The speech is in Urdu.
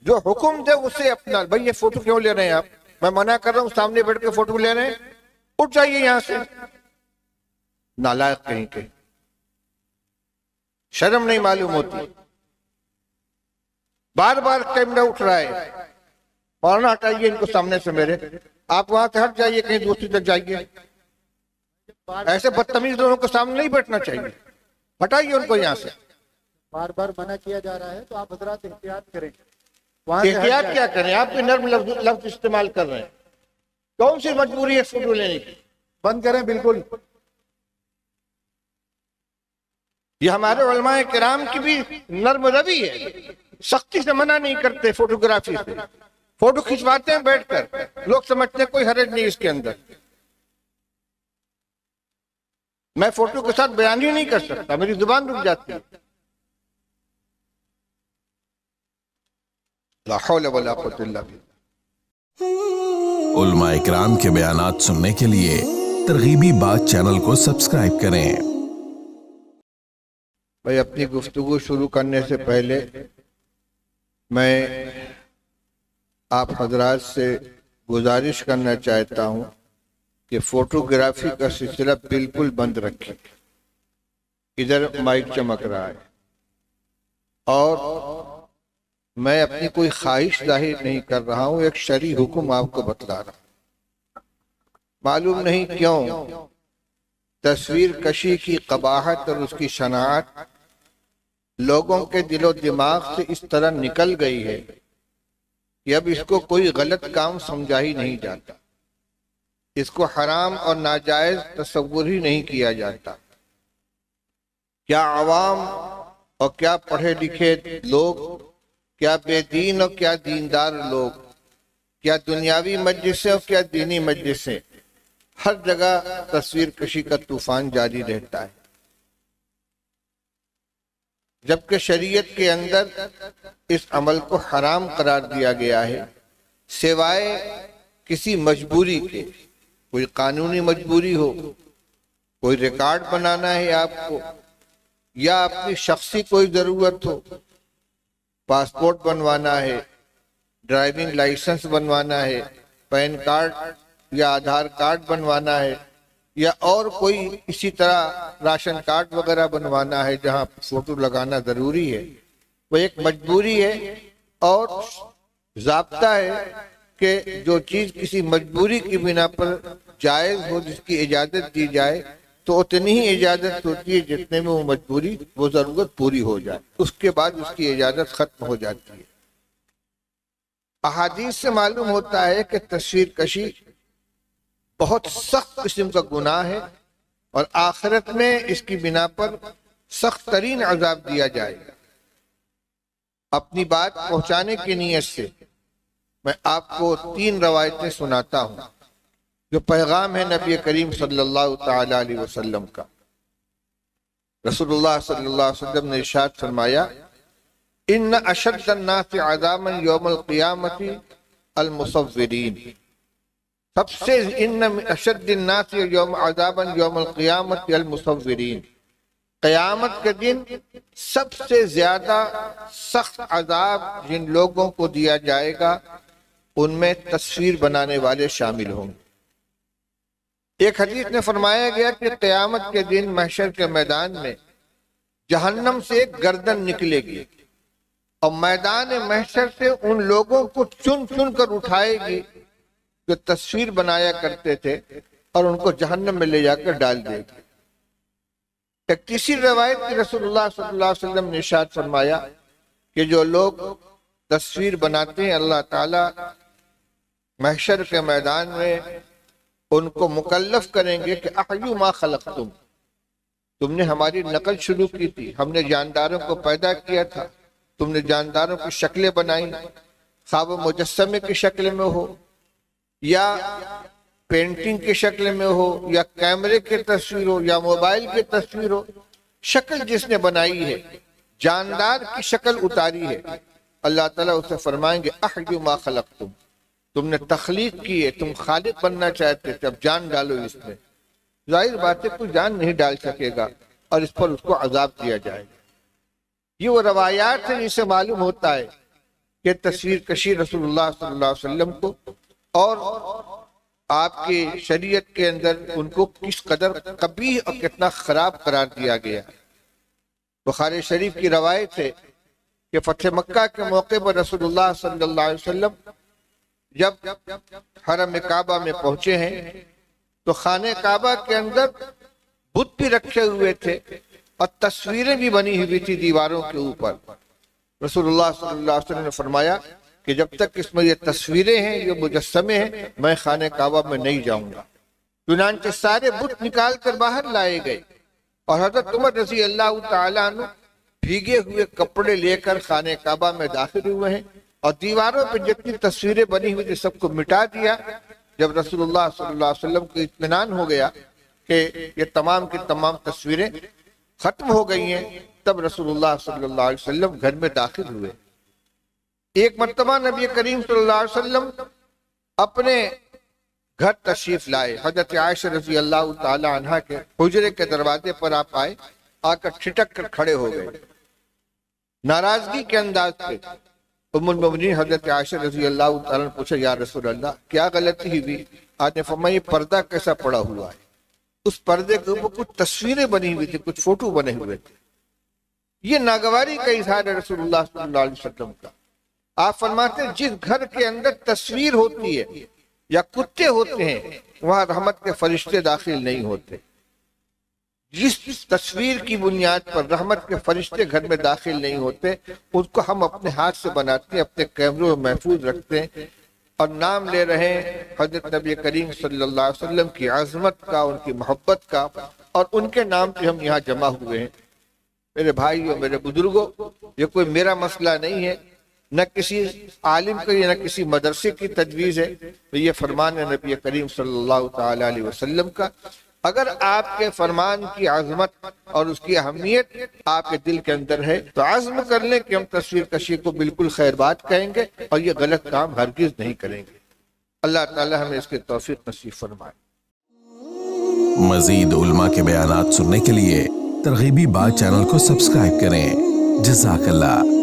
جو حکم دے اسے اپنا. بھائی یہ فوٹو کیوں لے رہے ہیں آپ؟ میں منع کر رہا ہوں، سامنے بیٹھ کے فوٹو لے رہے ہیں، اٹھ جائیے یہاں سے. نالائق کہیں کے، شرم نہیں معلوم ہوتی. بار بار کیمرہ اٹھ رہا ہے. مولانا ہٹائیے ان کو سامنے سے میرے. آپ وہاں سے ہٹ جائیے، کہیں دوسری تک جائیے. ایسے بدتمیز لوگوں کو سامنے نہیں بیٹھنا چاہیے. ہٹائیے ان کو یہاں سے. بار بار منع کیا جا رہا ہے تو آپ حضرات احتیاط کریں. وہاں سے ہٹ احتیاط جائیں. کیا کریں؟ آپ بھی نرم لفظ استعمال کر رہے ہیں. کون سی مجبوری ہے فوٹو لینے کی؟ بند کریں بالکل. یہ ہمارے علماء کرام کی بھی نرم روی ہے، سختی سے منع نہیں کرتے فوٹوگرافی سے. فوٹو کھنچواتے ہیں بیٹھ کر، لوگ سمجھتے ہیں کوئی حرج نہیں اس کے اندر. میں فوٹو کے ساتھ بیان ہی نہیں کر سکتا، میری زبان رک جاتی ہے. لا حول ولا قوت الا باللہ. علماء کرام کے بیانات سننے کے لیے ترغیبی بات چینل کو سبسکرائب کریں. بھائی اپنی گفتگو شروع کرنے سے پہلے میں آپ حضرات سے گزارش کرنا چاہتا ہوں کہ فوٹوگرافی کا سلسلہ بالکل بند رکھیں. ادھر مائک چمک رہا ہے اور میں اپنی کوئی خواہش ظاہر نہیں کر رہا ہوں، ایک شرعی حکم آپ کو بتلا رہا ہوں. معلوم نہیں کیوں تصویر کشی کی قباحت اور اس کی شناعت لوگوں کے دل و دماغ سے اس طرح نکل گئی ہے کہ اب اس کو کوئی غلط کام سمجھا ہی نہیں جاتا، اس کو حرام اور ناجائز تصور ہی نہیں کیا جاتا. کیا عوام اور کیا پڑھے لکھے لوگ، کیا بے دین اور کیا دیندار لوگ، کیا دنیاوی مجلسیں اور کیا دینی مجلسیں، ہر جگہ تصویر کشی کا طوفان جاری رہتا ہے. جبکہ شریعت کے اندر اس عمل کو حرام قرار دیا گیا ہے، سوائے کسی مجبوری کے. کوئی قانونی مجبوری ہو، کوئی ریکارڈ بنانا ہے آپ کو، یا اپنی شخصی کوئی ضرورت ہو، پاسپورٹ بنوانا ہے، ڈرائیونگ لائسنس بنوانا ہے، پین کارڈ یا آدھار کارڈ بنوانا ہے، یا اور کوئی اسی طرح راشن کارڈ وغیرہ بنوانا ہے جہاں فوٹو لگانا ضروری ہے. وہ ایک مجبوری ہے اور ضابطہ ہے کہ جو چیز کسی مجبوری کی بنا پر جائز ہو، جس کی اجازت دی جائے تو اتنی ہی اجازت ہوتی ہے جتنے میں وہ مجبوری، وہ ضرورت پوری ہو جائے. اس کے بعد اس کی اجازت ختم ہو جاتی ہے. احادیث سے معلوم ہوتا ہے کہ تصویر کشی بہت سخت قسم کا گناہ ہے اور آخرت میں اس کی بنا پر سخت ترین عذاب دیا جائے گا. اپنی بات پہنچانے کی نیت سے میں آپ کو 3 روایتیں سناتا ہوں جو پیغام ہے نبی کریم صلی اللہ تعالی علیہ وسلم کا. رسول اللہ صلی اللہ علیہ وسلم نے ارشاد فرمایا: ان اشد الناس عذابا یوم القیامت المصورین. سب سے ان اشد الناس عذابا یوم القیامت المصورین. قیامت کے دن سب سے زیادہ سخت عذاب جن لوگوں کو دیا جائے گا ان میں تصویر بنانے والے شامل ہوں گے. ایک حدیث میں فرمایا گیا کہ قیامت کے دن محشر کے میدان میں جہنم سے ایک گردن نکلے گی اور میدان محشر سے ان لوگوں کو چن چن کر اٹھائے گی جو تصویر بنایا کرتے تھے اور ان کو جہنم میں لے جا کر ڈال دے گی. ایک تیسری روایت کی رسول اللہ صلی اللہ علیہ وسلم نے ارشاد فرمایا کہ جو لوگ تصویر بناتے ہیں اللہ تعالیٰ محشر کے میدان میں ان کو مکلف کریں گے کہ احیوا ما خلقتم. تم نے ہماری نقل شروع کی تھی، ہم نے جانداروں کو پیدا کیا تھا، تم نے جانداروں کی شکلیں بنائی، خواب مجسمے کی شکل میں ہو یا پینٹنگ کی شکل میں ہو یا کیمرے کی تصویر ہو یا موبائل کی تصویر ہو. شکل جس نے بنائی ہے، جاندار کی شکل اتاری ہے، اللہ تعالیٰ اسے فرمائیں گے احیوا ما خلقتم. تم نے تخلیق کی ہے، تم خالق بننا چاہتے تھے، اب جان ڈالو اس میں. ظاہر بات ہے کوئی جان نہیں ڈال سکے گا اور اس پر اس کو عذاب دیا جائے گا. یہ وہ روایات ہیں جن سے معلوم ہوتا ہے کہ تصویر کشی رسول اللہ صلی اللہ علیہ وسلم کو اور آپ کی شریعت کے اندر ان کو کس قدر قبیح اور کتنا خراب قرار دیا گیا۔ بخاری شریف کی روایت ہے کہ فتح مکہ کے موقع پر رسول اللہ صلی اللہ علیہ وسلم جب حرم کعبہ میں پہنچے ہیں تو خانہ کعبہ کے اندر بت بھی رکھے ہوئے تھے اور تصویریں بھی بنی ہوئی تھی دیواروں کے اوپر۔ رسول اللہ صلی اللہ علیہ وسلم نے فرمایا کہ جب تک اس میں یہ تصویریں ہیں، یہ مجسمے ہیں، میں خانہ کعبہ میں نہیں جاؤں گا۔ چنانچہ سارے بت نکال کر باہر لائے گئے اور حضرت عمر رضی اللہ تعالیٰ عنہ بھیگے ہوئے کپڑے لے کر خانہ کعبہ میں داخل ہوئے ہیں اور دیواروں پہ جتنی تصویریں بنی ہوئی تھی سب کو مٹا دیا۔ جب رسول اللہ صلی اللہ علیہ وسلم کو اطمینان ہو گیا کہ یہ تمام کی تمام تصویریں ختم ہو گئی ہیں، تب رسول اللہ صلی اللہ علیہ وسلم گھر میں داخل ہوئے۔ ایک مرتبہ نبی کریم صلی اللہ علیہ وسلم اپنے گھر تشریف لائے۔ حضرت عائشہ رضی اللہ تعالی عنہا کے حجرے کے دروازے پر آپ آئے، آ کر ٹھٹک کر کھڑے ہو گئے ناراضگی کے انداز سے۔ ام المؤمنین حضرت عائشہ رضی اللہ تعالیٰ نے پوچھا، یا رسول اللہ کیا غلطی ہوئی؟ آپ نے فرمایا یہ پردہ کیسا پڑا ہوا ہے؟ اس پردے کے اوپر کچھ تصویریں بنی ہوئی تھی، کچھ فوٹو بنے ہوئے تھے۔ یہ ناگواری کا اظہار ہے رسول اللہ صلی اللہ علیہ وسلم کا۔ آپ فرماتے ہیں جس گھر کے اندر تصویر ہوتی ہے یا کتے ہوتے ہیں وہاں رحمت کے فرشتے داخل نہیں ہوتے۔ جس تصویر کی بنیاد پر رحمت کے فرشتے گھر میں داخل نہیں ہوتے اس کو ہم اپنے ہاتھ سے بناتے ہیں، اپنے کیمروں میں محفوظ رکھتے ہیں اور نام لے رہے ہیں حضرت نبی کریم صلی اللہ علیہ وسلم کی عظمت کا، ان کی محبت کا، اور ان کے نام پہ ہم یہاں جمع ہوئے ہیں۔ میرے بھائیوں، میرے بزرگوں، یہ کوئی میرا مسئلہ نہیں ہے، نہ کسی عالم کا نہ کسی مدرسے کی تجویز ہے، تو یہ فرمان ہے نبی کریم صلی اللہ تعالی علیہ وسلم کا۔ اگر آپ کے فرمان کی عظمت اور اس کی اہمیت آپ کے دل کے اندر ہے تو عزم کر لیں کہ ہم تصویر کشی کو بالکل خیر بات کہیں گے اور یہ غلط کام ہرگز نہیں کریں گے۔ اللہ تعالی ہمیں اس کی توفیق نصیب فرمائے۔ مزید علماء کے بیانات سننے کے لیے ترغیبی بات چینل کو سبسکرائب کریں۔ جزاک اللہ۔